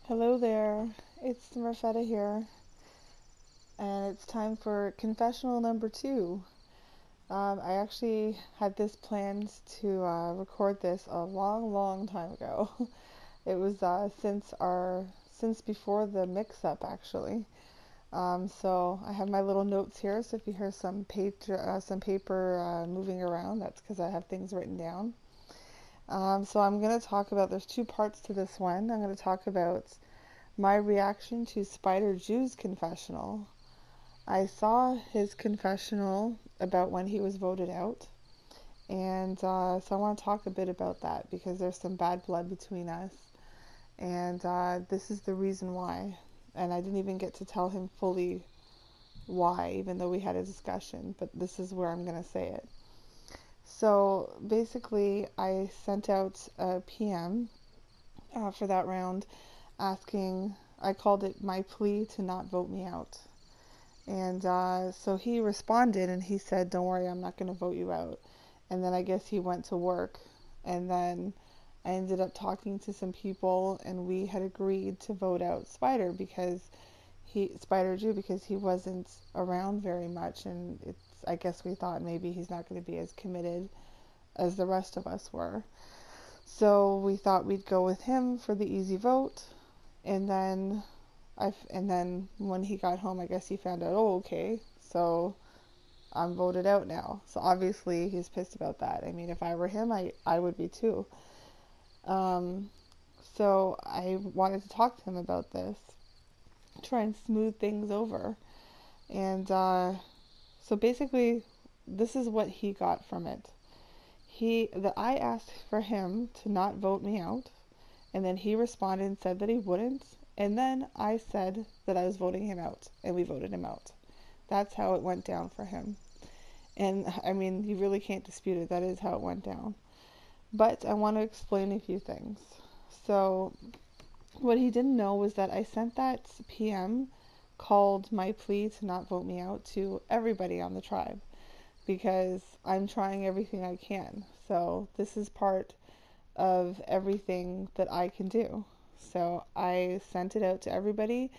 Hello there, it's Marfetta here, and it's time for confessional number two. I actually had this planned to record this a long, long time ago. It was since before the mix-up actually. So I have my little notes here. So if you hear some paper moving around, that's because I have things written down. So I'm going to talk about. There's two parts to this one. I'm going to talk about my reaction to Spider Jew's confessional. I saw his confessional about when he was voted out, and so I want to talk a bit about that because there's some bad blood between us, and this is the reason why. And I didn't even get to tell him fully why, even though we had a discussion, but this is where I'm going to say it. So basically, I sent out a PM for that round asking, I called it my plea to not vote me out. And so he responded and he said, "Don't worry, I'm not going to vote you out." And then I guess he went to work. And then I ended up talking to some people and we had agreed to vote out Spider Jew because he wasn't around very much. And I guess we thought maybe he's not going to be as committed as the rest of us were. So we thought we'd go with him for the easy vote. And then when he got home, I guess he found out, oh, okay, so I'm voted out now. So obviously he's pissed about that. I mean, if I were him, I would be too. Um, so I wanted to talk to him about this, try and smooth things over. And so basically, this is what he got from it. I asked for him to not vote me out, and then he responded and said that he wouldn't. And then I said that I was voting him out, and we voted him out. That's how it went down for him. And I mean, you really can't dispute it. That is how it went down. But I want to explain a few things. So, what he didn't know was that I sent that PM called my plea to not vote me out to everybody on the tribe because I'm trying everything I can. So, this is part of everything that I can do. So I sent it out to everybody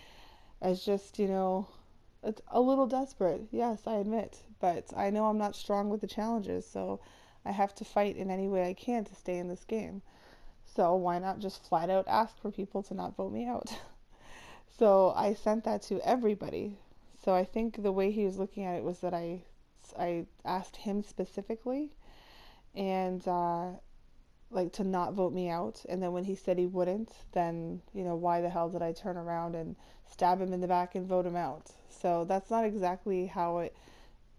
as just, it's a little desperate. Yes, I admit. But I know I'm not strong with the challenges, so I have to fight in any way I can to stay in this game. So why not just flat out ask for people to not vote me out? So I sent that to everybody. So I think the way he was looking at it was that I asked him specifically, and like to not vote me out. And then when he said he wouldn't, then why the hell did I turn around and stab him in the back and vote him out? So that's not exactly how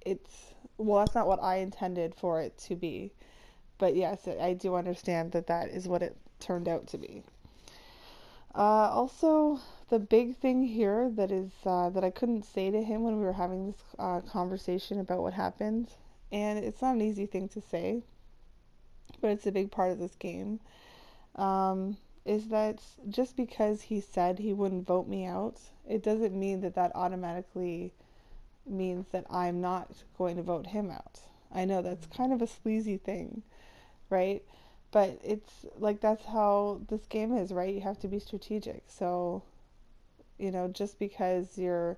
it's well, that's not what I intended for it to be. But yes, I do understand that that is what it turned out to be. Also, the big thing here that I couldn't say to him when we were having this conversation about what happened, and it's not an easy thing to say, but it's a big part of this game, is that just because he said he wouldn't vote me out, it doesn't mean that that automatically means that I'm not going to vote him out. I know that's kind of a sleazy thing, right? But it's like that's how this game is, right? You have to be strategic. So, just because you're,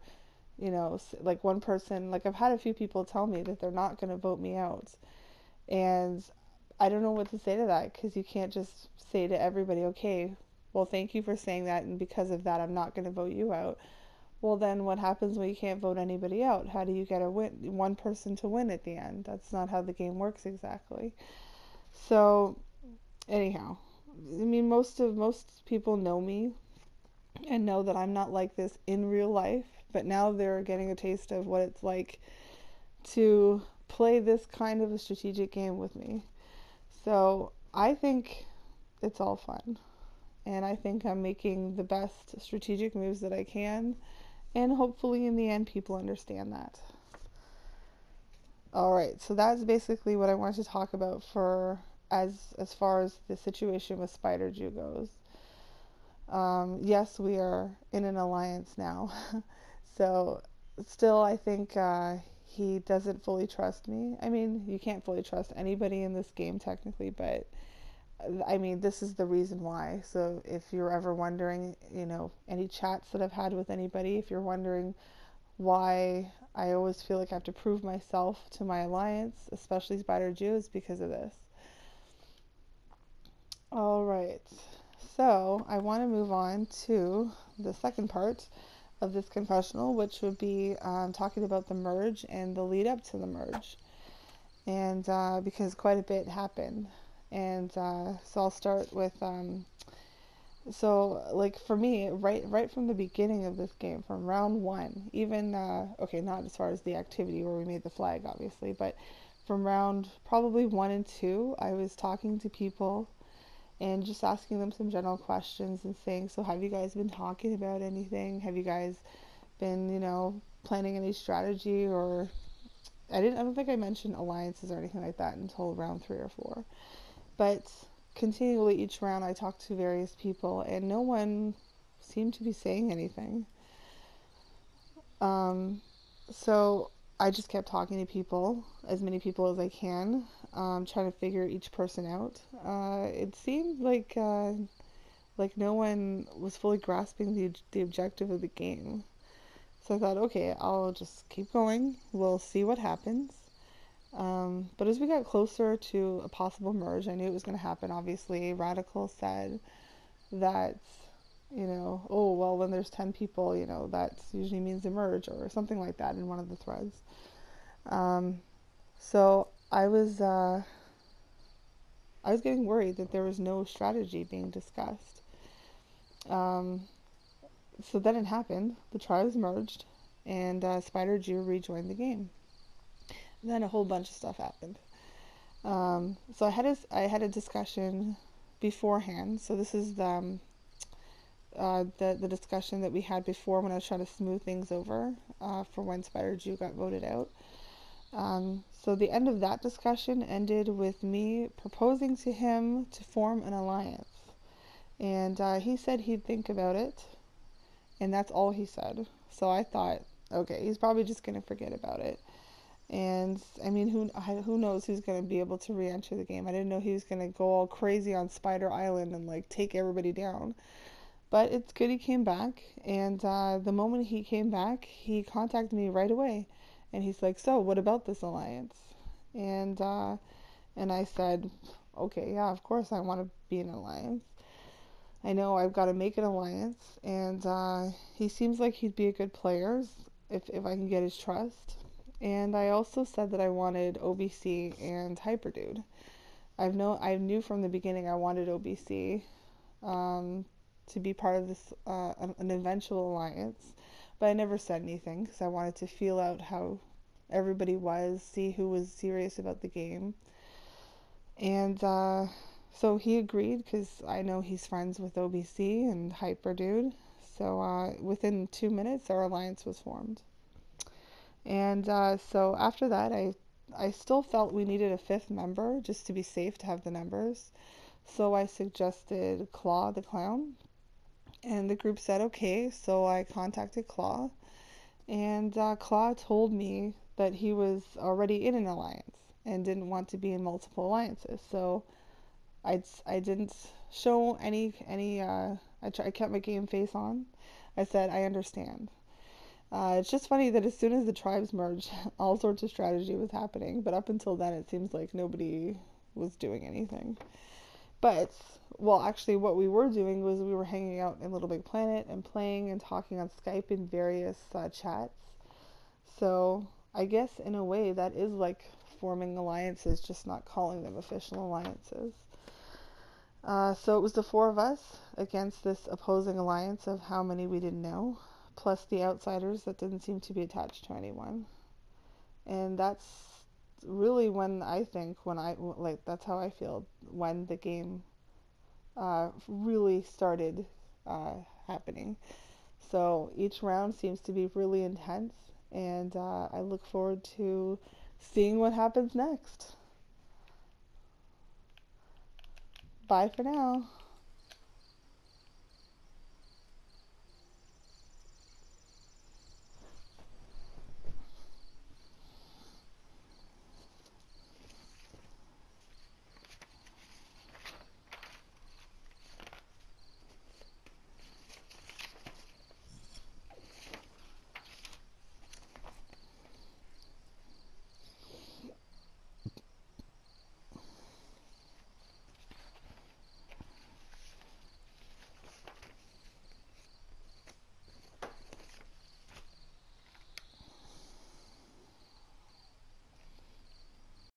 like one person, like I've had a few people tell me that they're not going to vote me out. And I don't know what to say to that because you can't just say to everybody, okay, well, thank you for saying that, and because of that, I'm not going to vote you out. Well, then what happens when you can't vote anybody out? How do you get one person to win at the end? That's not how the game works exactly. So, anyhow, I mean, most people know me and know that I'm not like this in real life, but now they're getting a taste of what it's like to play this kind of a strategic game with me. So I think it's all fun. And I think I'm making the best strategic moves that I can. And hopefully in the end people understand that. Alright, so that's basically what I wanted to talk about for as far as the situation with Spider Jew goes. Yes, we are in an alliance now. So still I think he doesn't fully trust me. I mean, you can't fully trust anybody in this game technically, but I mean, this is the reason why. So if you're ever wondering, any chats that I've had with anybody, if you're wondering why I always feel like I have to prove myself to my alliance, especially Spider Jew, is because of this. All right. So I want to move on to the second part of this confessional, which would be talking about the merge and the lead up to the merge. And because quite a bit happened. And so I'll start with so like for me, right from the beginning of this game, from round one, even okay, not as far as the activity where we made the flag, obviously, but from round probably 1 and 2, I was talking to people and just asking them some general questions and saying, so have you guys been talking about anything? Have you guys been, planning any strategy? Or I don't think I mentioned alliances or anything like that until round 3 or 4. But continually each round I talked to various people and no one seemed to be saying anything. So I just kept talking to people, as many people as I can, trying to figure each person out. It seemed like no one was fully grasping the objective of the game. So I thought, okay, I'll just keep going. We'll see what happens. But as we got closer to a possible merge, I knew it was going to happen. Obviously, Radical said that, oh, well, when there's 10 people, that usually means a merge or something like that in one of the threads. So I was getting worried that there was no strategy being discussed. So then it happened. The tribes merged, and Spider Jew rejoined the game. And then a whole bunch of stuff happened. So I had a discussion beforehand. So this is the discussion that we had before when I was trying to smooth things over for when Spider Jew got voted out. So the end of that discussion ended with me proposing to him to form an alliance. And he said he'd think about it, and that's all he said. So I thought, okay, he's probably just going to forget about it. And I mean, who knows who's going to be able to re-enter the game. I didn't know he was going to go all crazy on Spider Island and like take everybody down. But it's good he came back, and the moment he came back, he contacted me right away. And he's like, so what about this alliance? And I said, okay, yeah, of course I want to be in an alliance. I know I've got to make an alliance, and he seems like he'd be a good player if I can get his trust. And I also said that I wanted OBC and Hyperdude. I knew from the beginning I wanted OBC to be part of this an eventual alliance, but I never said anything because I wanted to feel out how everybody was, see who was serious about the game. And so he agreed because I know he's friends with OBC and Hyperdude. So within 2 minutes, our alliance was formed. And so after that, I still felt we needed a fifth member just to be safe to have the numbers. So I suggested Claw the Clown. And the group said okay. So I contacted Claw. And Claw told me that he was already in an alliance and didn't want to be in multiple alliances. So I didn't show any I kept my game face on. I said I understand. It's just funny that as soon as the tribes merged, all sorts of strategy was happening, but up until then, it seems like nobody was doing anything. But, well, actually, what we were doing was we were hanging out in Little Big Planet and playing and talking on Skype in various chats. So, I guess in a way, that is like forming alliances, just not calling them official alliances. So it was the four of us against this opposing alliance of how many we didn't know, plus the outsiders that didn't seem to be attached to anyone. And that's really when I think, that's how I feel when the game really started happening. So each round seems to be really intense, and I look forward to seeing what happens next. Bye for now.